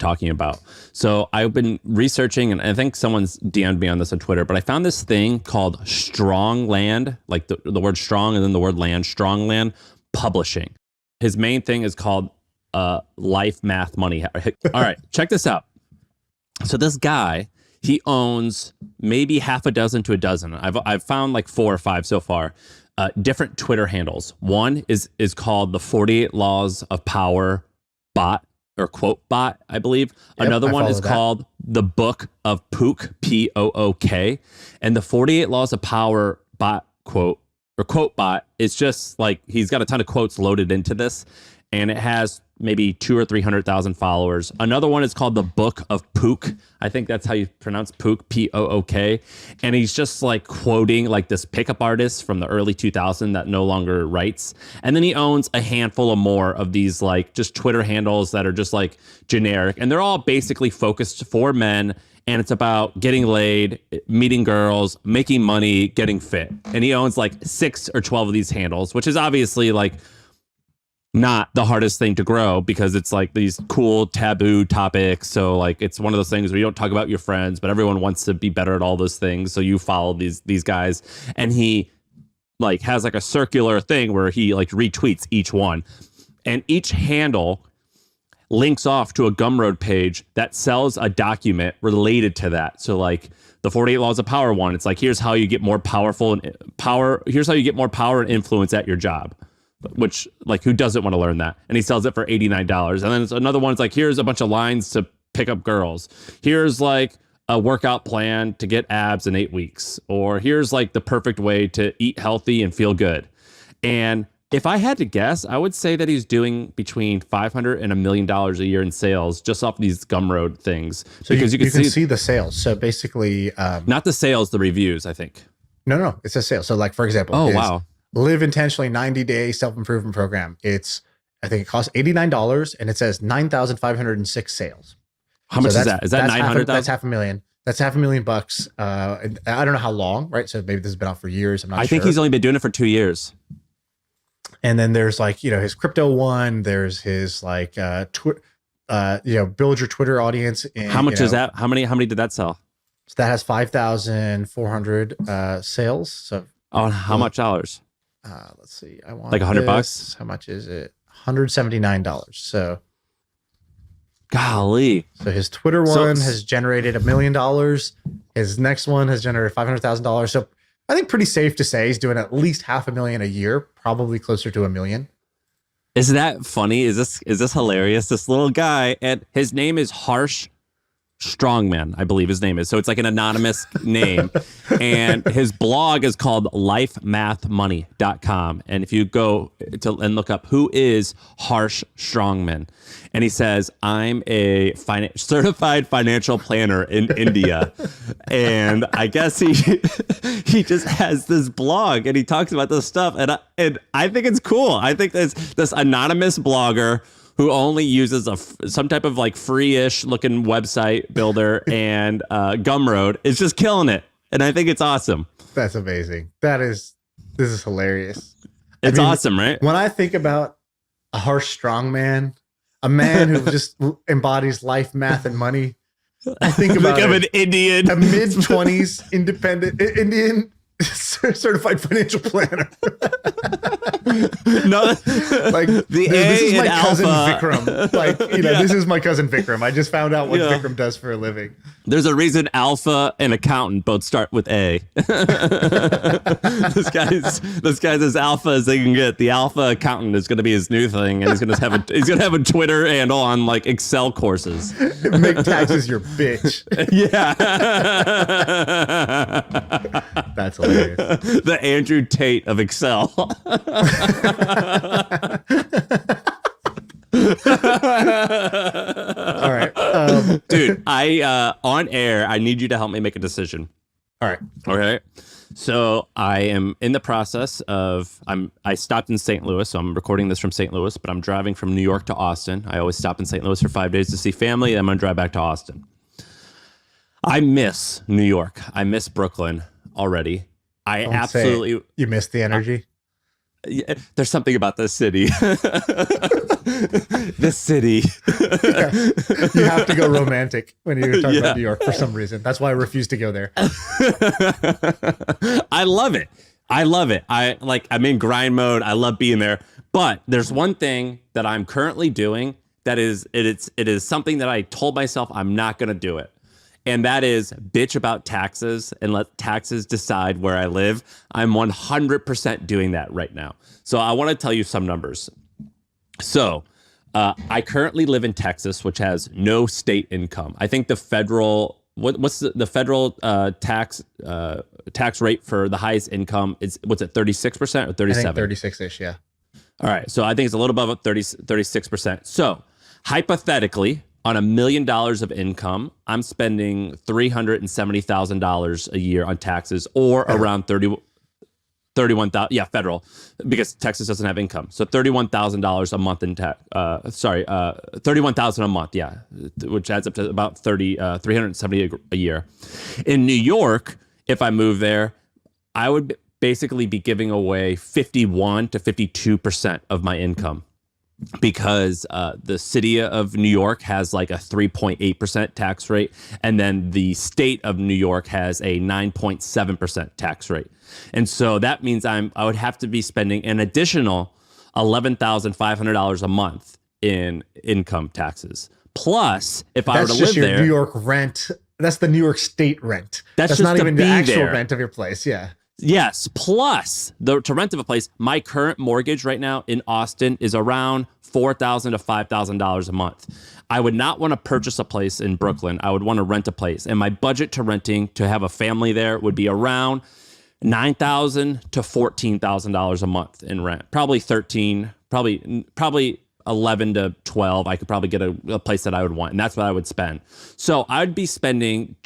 talking about. So I've been researching, and I think someone's DM'd me on this on Twitter, but I found this thing called STRONGLAND, like the word strong and then the word land, STRONGLAND Publishing. His main thing is called Life, Math, Money. All right, check this out. So this guy, he owns maybe half a dozen to a dozen. I've found like 4 or 5 so far. Different Twitter handles. One is called the 48 Laws of Power bot, or quote bot, I believe. Yep, another one is called the Book of Pook, Pook. And the 48 Laws of Power bot quote, or quote bot, it's just like he's got a ton of quotes loaded into this, and it has maybe 200,000 or 300,000 followers. Another one is called the Book of Pook. I think that's how you pronounce Pook, Pook. And he's just like quoting like this pickup artist from the early 2000s that no longer writes. And then he owns a handful of more of these like just Twitter handles that are just like generic. And they're all basically focused for men. And it's about getting laid, meeting girls, making money, getting fit. And he owns like 6 or 12 of these handles, which is obviously like not the hardest thing to grow because it's like these cool taboo topics. So like it's one of those things where you don't talk about your friends, but everyone wants to be better at all those things. So you follow these guys, and he like has like a circular thing where he like retweets each one, and each handle links off to a Gumroad page that sells a document related to that. So like the 48 Laws of Power one, it's like, here's how you get more powerful and power. Here's how you get more power and influence at your job. Which, like, who doesn't want to learn that? And he sells it for $89. And then it's another one. It's like, here's a bunch of lines to pick up girls. Here's like a workout plan to get abs in 8 weeks. Or here's like the perfect way to eat healthy and feel good. And if I had to guess, I would say that he's doing between $500 and $1 million a year in sales just off these Gumroad things. So because you can see the sales. So basically, not the sales, the reviews, I think. No, it's a sale. So like, for example, wow. Live Intentionally 90-day self-improvement program. I think it costs $89, and it says 9,506 sales. How much is that? Is that 900,000? That's $500,000. That's $500,000. I don't know how long, right? So maybe this has been out for years. I'm not sure. I think he's only been doing it for 2 years. And then there's like, his crypto one. There's his like, build your Twitter audience. How much is that? How many did that sell? So that has 5,400 sales. So how much dollars? Let's see. I want like $100. How much is it? $179. So, golly. So his Twitter one has generated $1 million. His next one has generated $500,000. So I think pretty safe to say he's doing at least $500,000 a year, probably closer to $1 million. Is that funny? Is this hilarious? This little guy, and his name is Harsh Strongman, I believe his name is. So it's like an anonymous name. And his blog is called lifemathmoney.com. And if you go and look up who is Harsh Strongman, and he says, I'm a certified financial planner in India. And I guess he just has this blog and he talks about this stuff. And I think it's cool. I think this anonymous blogger who only uses some type of like free-ish looking website builder and Gumroad is just killing it. And I think it's awesome. That's amazing. This is hilarious. It's awesome, right? When I think about a harsh strong man, a man who just embodies life, math, and money, I think about an Indian, a mid-20s independent Indian certified financial planner. No, like this is my cousin Vikram. Like, this is my cousin Vikram. I just found out what Vikram does for a living. There's a reason Alpha and accountant both start with A. This guy's as alpha as they can get. The Alpha accountant is going to be his new thing, and he's going to have a Twitter handle on like Excel courses. Make taxes your bitch. Yeah. That's hilarious. The Andrew Tate of Excel. All right. Dude, on air, I need you to help me make a decision. All right. Okay. So I am in the process of, I stopped in St. Louis, so I'm recording this from St. Louis, but I'm driving from New York to Austin. I always stop in St. Louis for 5 days to see family, then I'm going to drive back to Austin. I miss New York. I miss Brooklyn already. You miss the energy? Yeah, there's something about this city. This city. Yeah. You have to go romantic when you talk Yeah. about New York for some reason. That's why I refuse to go there. I love it. I love it. I'm in grind mode. I love being there. But there's one thing that I'm currently doing that it is something that I told myself I'm not going to do it. And that is bitch about taxes and let taxes decide where I live. I'm 100% doing that right now. So I want to tell you some numbers. So I currently live in Texas, which has no state income. I think the federal what's the federal tax rate for the highest income is, what's it, 36% or 37? 36-ish, yeah. All right, so I think it's a little above 36%. So hypothetically, on $1 million of income, I'm spending $370,000 a year on taxes, or around 31,000. Yeah, federal, because Texas doesn't have income. So $31,000 a month in tax. 31,000 a month. Yeah, which adds up to about 370 a year. In New York, if I move there, I would basically be giving away 51 to 52% of my income, because the city of New York has like a 3.8% tax rate, and then the state of New York has a 9.7% tax rate. And so that means I would have to be spending an additional $11,500 a month in income taxes. Plus, if I were to live there, New York rent. That's the New York State rent. That's just not to even the be actual there. rent of your place. Yeah. Yes, plus to rent of a place, my current mortgage right now in Austin is around $4,000 to $5,000 a month. I would not want to purchase a place in Brooklyn. I would want to rent a place, and my budget to renting to have a family there would be around $9,000 to $14,000 a month in rent. Probably 13, probably 11 to 12. I could probably get a place that I would want, and that's what I would spend. So I'd be spending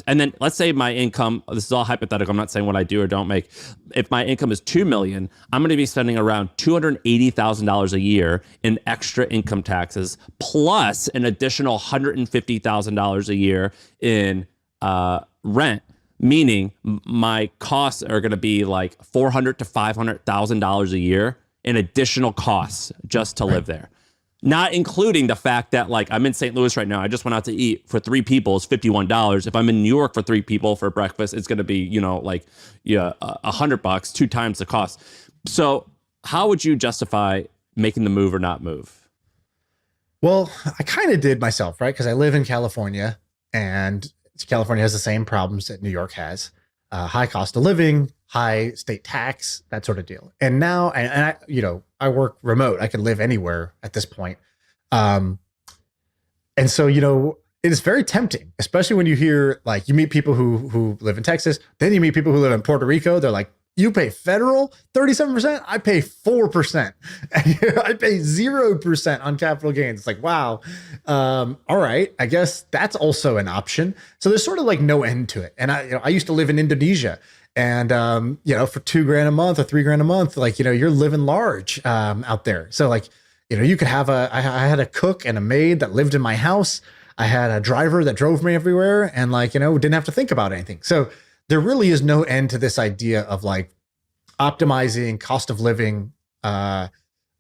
and then let's say my income, this is all hypothetical, I'm not saying what I do or don't make. If my income is $2 million, I'm going to be spending around $280,000 a year in extra income taxes, plus an additional $150,000 a year in rent. Meaning my costs are going to be like $400,000 to $500,000 a year in additional costs just to live there. Not including the fact that, like, I'm in St. Louis right now. I just went out to eat for 3 people. It's $51. If I'm in New York for 3 people for breakfast, it's going to be, $100, 2 times the cost. So how would you justify making the move or not move? Well, I kind of did myself, right? Because I live in California, and California has the same problems that New York has. High cost of living, high state tax, that sort of deal. And now, and I work remote. I can live anywhere at this point. And so, it is very tempting, especially when you hear, like, you meet people who live in Texas, then you meet people who live in Puerto Rico. They're like, you pay federal 37%, I pay 4%. I pay 0% on capital gains. It's like, wow. All right. I guess that's also an option. So there's sort of like no end to it. And I used to live in Indonesia, and for $2,000 a month or $3,000 a month, like, you're living large out there. So, like, you could have I had a cook and a maid that lived in my house. I had a driver that drove me everywhere, and, like, didn't have to think about anything. So there really is no end to this idea of, like, optimizing cost of living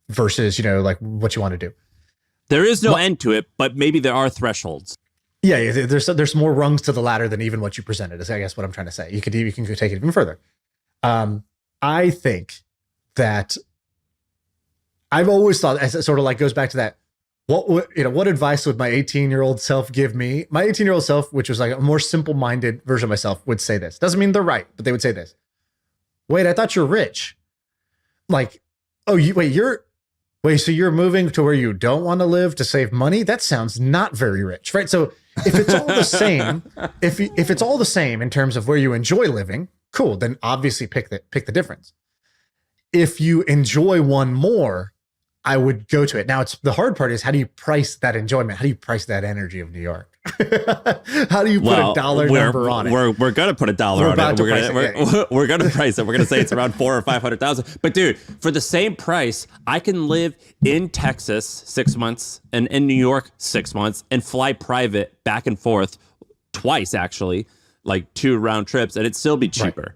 versus, like, what you want to do. There is no end to it, but maybe there are thresholds. Yeah, there's more rungs to the ladder than even what you presented, is I guess what I'm trying to say. You can take it even further. I think that I've always thought, as it sort of like goes back to that, what advice would my 18-year-old self give me? My 18-year-old self, which was like a more simple-minded version of myself, would say this. Doesn't mean they're right, but they would say this. Wait, I thought you're rich. Like, oh, so you're moving to where you don't want to live to save money? That sounds not very rich, right? So if it's all the same, if it's all the same in terms of where you enjoy living, cool, then obviously pick the difference. If you enjoy one more, I would go to it. Now, the hard part is, how do you price that enjoyment? How do you price that energy of New York? How do you put a dollar number on it? We're gonna put a dollar on it. We're gonna price it. We're gonna say it's around 400,000 or 500,000. But dude, for the same price, I can live in Texas 6 months and in New York 6 months and fly private back and forth twice, actually, like 2 round trips, and it'd still be cheaper.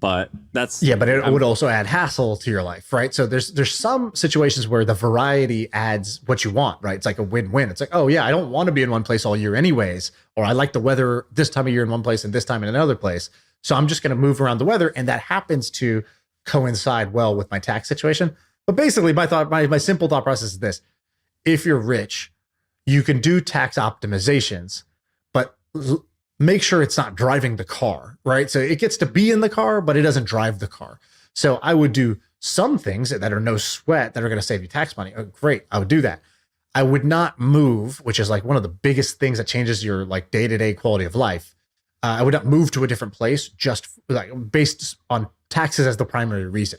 But that's Yeah, but it would also add hassle to your life, right? So there's some situations where the variety adds what you want, right? It's like a win-win. It's like, oh yeah, I don't want to be in one place all year anyways, or I like the weather this time of year in one place and this time in another place. So I'm just going to move around the weather, and that happens to coincide well with my tax situation. But basically, my simple thought process is this: if you're rich, you can do tax optimizations, but make sure it's not driving the car, right? So it gets to be in the car, but it doesn't drive the car. So I would do some things that are no sweat that are going to save you tax money. Oh, great. I would do that. I would not move, which is like one of the biggest things that changes your like day-to-day quality of life. I would not move to a different place just like based on taxes as the primary reason.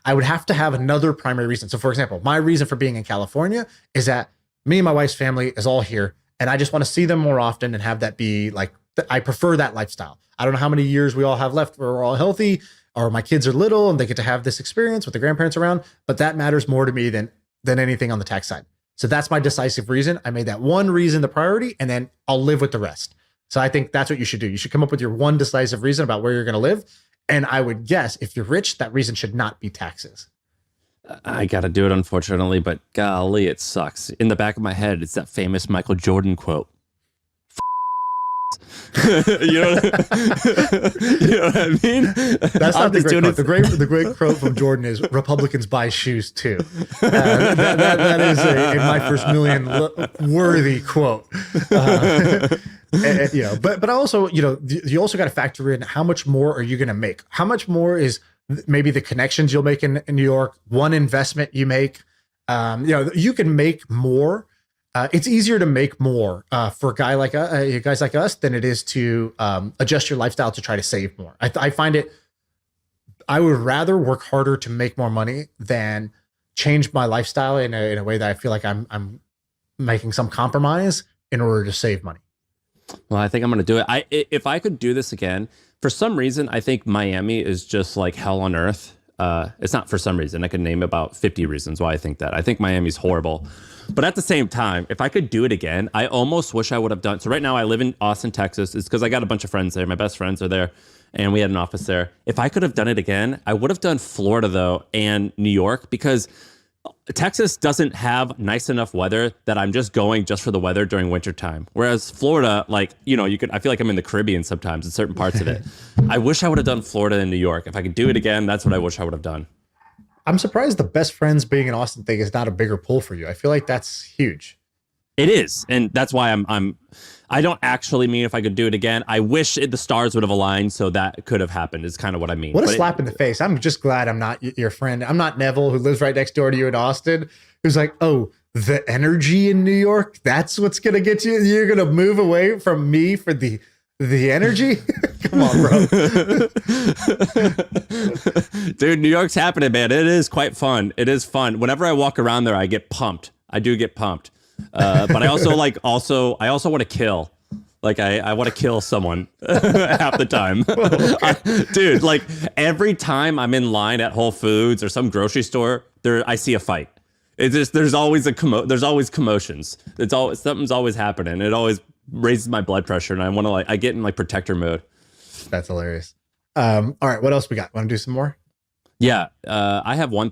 I would have to have another primary reason. So for example, my reason for being in California is that me and my wife's family is all here, and I just want to see them more often and have that be like, I prefer that lifestyle. I don't know how many years we all have left where we're all healthy, or my kids are little and they get to have this experience with the grandparents around, but that matters more to me than anything on the tax side. So that's my decisive reason. I made that one reason the priority, and then I'll live with the rest. So I think that's what you should do. You should come up with your one decisive reason about where you're going to live. And I would guess if you're rich, that reason should not be taxes. I got to do it, unfortunately, but golly, it sucks. In the back of my head, it's that famous Michael Jordan quote. You know what I mean? That's not the great quote. The great quote from Jordan is Republicans buy shoes too. That is a my first million worthy quote. But also, you also got to factor in how much more are you going to make? How much more is maybe the connections you'll make in New York, one investment you make. You can make more. It's easier to make more for guys like us than it is to adjust your lifestyle to try to save more. I find it, I would rather work harder to make more money than change my lifestyle in a way that I feel like I'm making some compromise in order to save money. Well, I think I'm going to do it. If I could do this again, for some reason, I think Miami is just like hell on earth. It's not for some reason. I could name about 50 reasons why I think that. I think Miami's horrible. But at the same time, if I could do it again, I almost wish I would have done. So right now I live in Austin, Texas. It's because I got a bunch of friends there. My best friends are there, and we had an office there. If I could have done it again, I would have done Florida though, and New York, because Texas doesn't have nice enough weather that I'm just going just for the weather during wintertime. Whereas Florida, like, I feel like I'm in the Caribbean sometimes in certain parts of it. I wish I would have done Florida and New York. If I could do it again, that's what I wish I would have done. I'm surprised the best friends being in Austin thing is not a bigger pull for you. I feel like that's huge. It is. And that's why I don't actually mean if I could do it again. I wish the stars would have aligned so that could have happened is kind of what I mean. What a slap in the face. I'm just glad I'm not your friend. I'm not Neville, who lives right next door to you in Austin, who's like, oh, the energy in New York, that's what's going to get you. You're going to move away from me for the energy? Come on, bro. Dude, New York's happening, man. It is quite fun. It is fun. Whenever I walk around there, I get pumped. I do get pumped. But I also I also want to kill. Like I want to kill someone half the time. Dude, like every time I'm in line at Whole Foods or some grocery store, I see a fight. It's just there's always commotions. Something's always happening. It always raises my blood pressure, and I get in like protector mode. That's hilarious. All right, what else we got? Want to do some more? Yeah, I have one